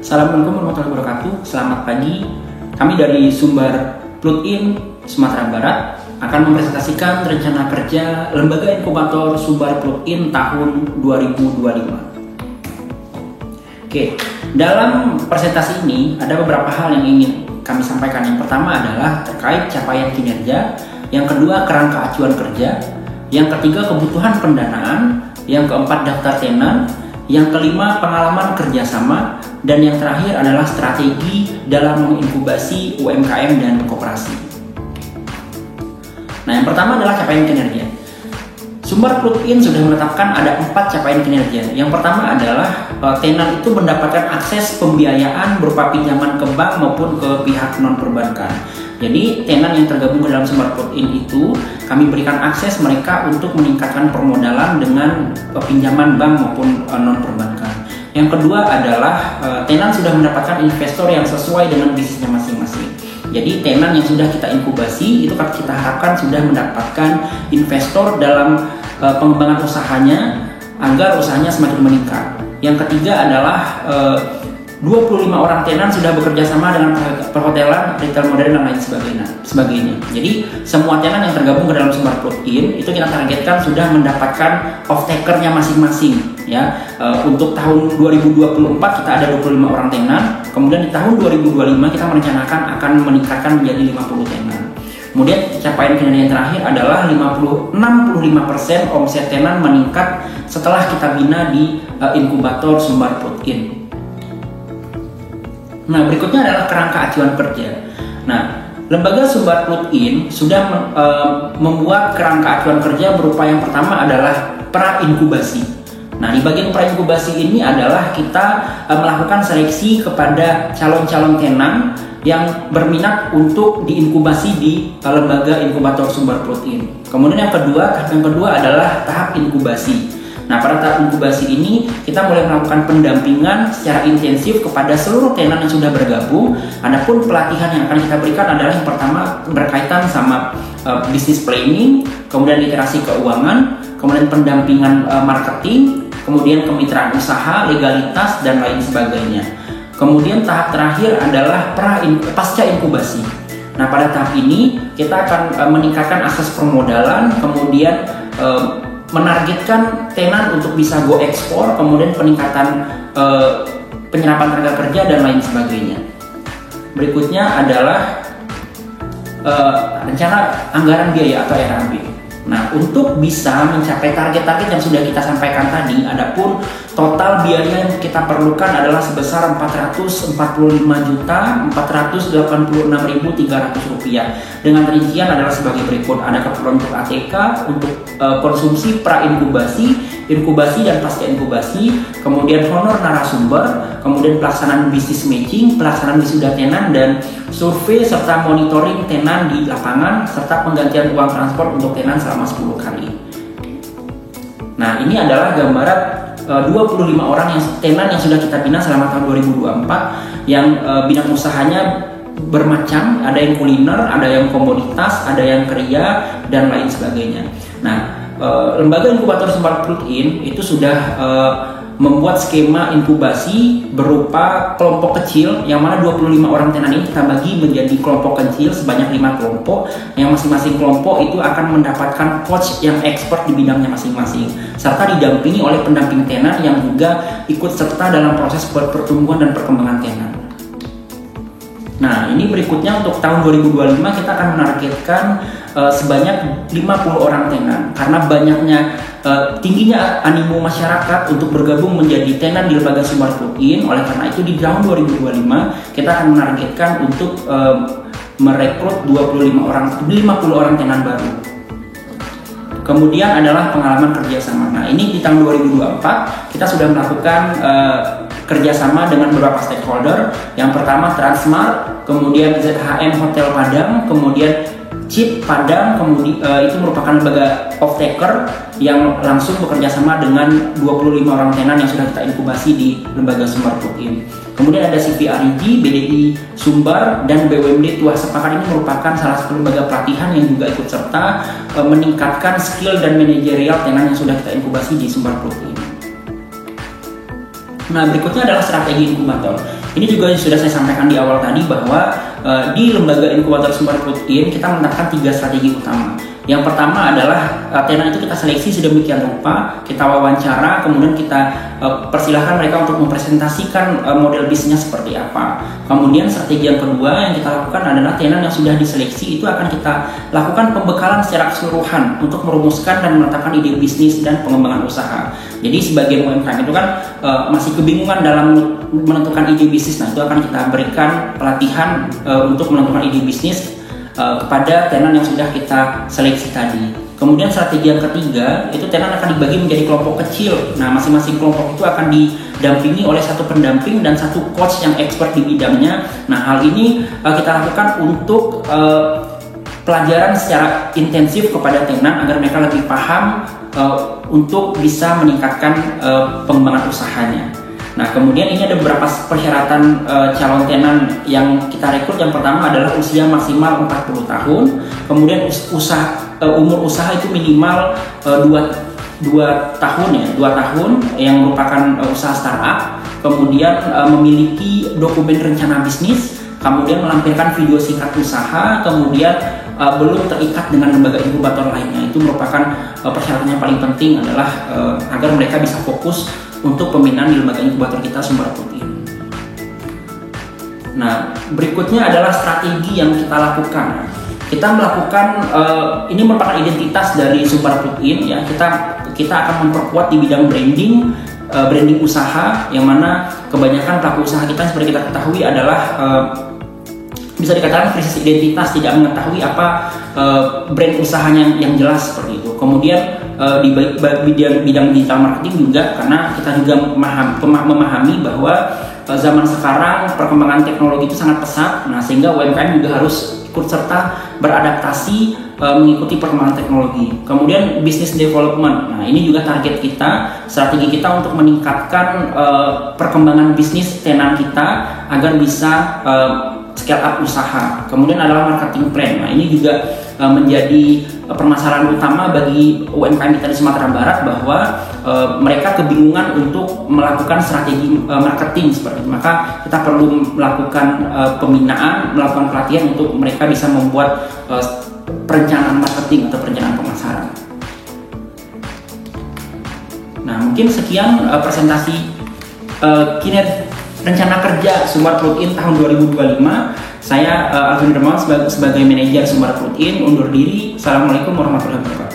Assalamualaikum warahmatullahi wabarakatuh. Selamat pagi. Kami dari Sumbar Plug-in Sumatera Barat akan mempresentasikan rencana kerja Lembaga Inkubator Sumbar Plug-in tahun 2025. Oke, dalam presentasi ini ada beberapa hal yang ingin kami sampaikan. Yang pertama adalah terkait capaian kinerja, yang kedua kerangka acuan kerja, yang ketiga kebutuhan pendanaan, yang keempat daftar tenan, yang kelima pengalaman kerjasama, dan yang terakhir adalah strategi dalam menginkubasi UMKM dan koperasi. Nah, yang pertama adalah capaian kinerja. Sumbar Plug-in sudah menetapkan ada 4 capaian kinerja. Yang pertama adalah tenan itu mendapatkan akses pembiayaan berupa pinjaman ke bank maupun ke pihak non-perbankan. Jadi tenan yang tergabung ke dalam Sumbar Plug-in itu kami berikan akses mereka untuk meningkatkan permodalan dengan pinjaman bank maupun non-perbankan. Yang kedua adalah tenan sudah mendapatkan investor yang sesuai dengan bisnisnya masing-masing. Jadi tenan yang sudah kita inkubasi itu kita harapkan sudah mendapatkan investor dalam pengembangan usahanya agar usahanya semakin meningkat. Yang ketiga adalah 25 orang tenan sudah bekerja sama dengan perhotelan, retail modern, dan lain sebagainya. Jadi semua tenan yang tergabung ke dalam Sumbar Plug-in itu kita targetkan sudah mendapatkan off-taker-nya masing-masing. Ya, untuk tahun 2024 kita ada 25 orang tenan. Kemudian di tahun 2025 kita merencanakan akan meningkatkan menjadi 50 tenan. Kemudian capaian kinerja yang terakhir adalah 65% omset tenan meningkat setelah kita bina di inkubator Sumbar Plug-in. Nah, berikutnya adalah kerangka acuan kerja. Nah, Lembaga Sumbar Plug-in sudah membuat kerangka acuan kerja berupa yang pertama adalah pra-inkubasi. Nah, di bagian pra-inkubasi ini adalah kita melakukan seleksi kepada calon-calon tenan yang berminat untuk diinkubasi di Lembaga Inkubator Sumbar Plug-in. Kemudian yang kedua adalah tahap inkubasi. Nah, pada tahap inkubasi ini kita mulai melakukan pendampingan secara intensif kepada seluruh tenan yang sudah bergabung. Adapun pelatihan yang akan kita berikan adalah yang pertama berkaitan sama business planning, kemudian literasi keuangan, kemudian pendampingan marketing, kemudian kemitraan usaha, legalitas, dan lain sebagainya. Kemudian tahap terakhir adalah pasca inkubasi. Nah, pada tahap ini kita akan meningkatkan akses permodalan, kemudian menargetkan tenan untuk bisa go ekspor, kemudian peningkatan penyerapan tenaga kerja, dan lain sebagainya. Berikutnya adalah rencana anggaran biaya atau RAB. Nah, untuk bisa mencapai target-target yang sudah kita sampaikan tadi, adapun total biaya yang kita perlukan adalah sebesar Rp445.486.300 dengan rincian adalah sebagai berikut. Ada keperluan untuk ATK, untuk konsumsi pra-inkubasi, inkubasi dan pasca inkubasi, kemudian honor narasumber, kemudian pelaksanaan bisnis matching, pelaksanaan wisuda tenan, dan survei serta monitoring tenan di lapangan, serta penggantian uang transport untuk tenan selama 10 kali. Nah, ini adalah gambaran 25 orang tenan yang sudah kita bina selama tahun 2024 yang bidang usahanya bermacam, ada yang kuliner, ada yang komoditas, ada yang kriya, dan lain sebagainya. Nah, Lembaga Inkubator Sumbar Plug-in itu sudah membuat skema inkubasi berupa kelompok kecil, yang mana 25 orang tenan ini kita bagi menjadi kelompok kecil sebanyak 5 kelompok, yang masing-masing kelompok itu akan mendapatkan coach yang expert di bidangnya masing-masing, serta didampingi oleh pendamping tenan yang juga ikut serta dalam proses pertumbuhan dan perkembangan tenan. Nah, ini berikutnya untuk tahun 2025 kita akan menargetkan sebanyak 50 orang tenan. Karena banyaknya tingginya animo masyarakat untuk bergabung menjadi tenan di Lembaga Sumbar Plug-in, oleh karena itu di tahun 2025 kita akan menargetkan untuk merekrut 50 orang tenan baru. Kemudian adalah pengalaman kerjasama. Nah, ini di tahun 2024 kita sudah melakukan kerjasama dengan beberapa stakeholder. Yang pertama Transmart, kemudian ZHM Hotel Padang, kemudian CIP Padang, kemudian itu merupakan lembaga off-taker yang langsung bekerja sama dengan 25 orang tenan yang sudah kita inkubasi di Lembaga Sumbar Plug-in. Kemudian ada CVRIG, BDI Sumbar, dan BUMD Tuah Sepakat. Ini merupakan salah satu lembaga pelatihan yang juga ikut serta meningkatkan skill dan manajerial tenan yang sudah kita inkubasi di Sumbar Plug-in. Nah, berikutnya adalah strategi inkubator. Ini juga sudah saya sampaikan di awal tadi bahwa di lembaga inkubator Sumber Protein kita menetapkan 3 strategi utama. Yang pertama adalah tenan itu kita seleksi sedemikian rupa, kita wawancara, kemudian kita persilahkan mereka untuk mempresentasikan model bisnisnya seperti apa. Kemudian strategi yang kedua yang kita lakukan adalah tenan yang sudah diseleksi itu akan kita lakukan pembekalan secara keseluruhan untuk merumuskan dan menetapkan ide bisnis dan pengembangan usaha. Jadi sebagian UMKM itu kan masih kebingungan dalam menentukan ide bisnis. Nah, itu akan kita berikan pelatihan untuk menentukan ide bisnis kepada tenan yang sudah kita seleksi tadi. Kemudian strategi yang ketiga itu tenan akan dibagi menjadi kelompok kecil. Nah, masing-masing kelompok itu akan didampingi oleh satu pendamping dan satu coach yang expert di bidangnya. Nah, hal ini kita lakukan untuk pelajaran secara intensif kepada tenan agar mereka lebih paham untuk bisa meningkatkan pengembangan usahanya. Nah, kemudian ini ada beberapa persyaratan calon tenan yang kita rekrut. Yang pertama adalah usia maksimal 40 tahun. Kemudian umur usaha itu minimal 2 tahun ya, 2 tahun yang merupakan usaha startup. Kemudian memiliki dokumen rencana bisnis, kemudian melampirkan video singkat usaha, kemudian belum terikat dengan lembaga inkubator lainnya. Itu merupakan persyaratan yang paling penting adalah agar mereka bisa fokus untuk pembinaan di lembaga inkubator kita Sumber Protein. Nah, berikutnya adalah strategi yang kita lakukan. Kita melakukan ini merupakan identitas dari Sumber Protein ya. Kita akan memperkuat di bidang branding usaha, yang mana kebanyakan pelaku usaha kita seperti kita ketahui adalah bisa dikatakan krisis identitas, tidak mengetahui apa brand usahanya yang jelas seperti itu. Kemudian di bidang digital marketing juga, karena kita juga memahami bahwa zaman sekarang perkembangan teknologi itu sangat pesat. Nah, sehingga UMKM juga harus ikut serta beradaptasi mengikuti perkembangan teknologi. Kemudian business development. Nah, ini juga target kita, strategi kita untuk meningkatkan perkembangan bisnis tenan kita agar bisa scale up usaha. Kemudian adalah marketing plan. Nah, ini juga menjadi permasalahan utama bagi UMKM kita di Sumatera Barat, bahwa mereka kebingungan untuk melakukan strategi marketing seperti itu. Maka kita perlu melakukan pembinaan, melakukan pelatihan untuk mereka bisa membuat perencanaan marketing atau perencanaan pemasaran. Nah, mungkin sekian presentasi kinerja rencana kerja Sumber Protein tahun 2025. Saya Alvin Dermawan sebagai manajer Sumber Protein undur diri. Assalamualaikum warahmatullahi wabarakatuh.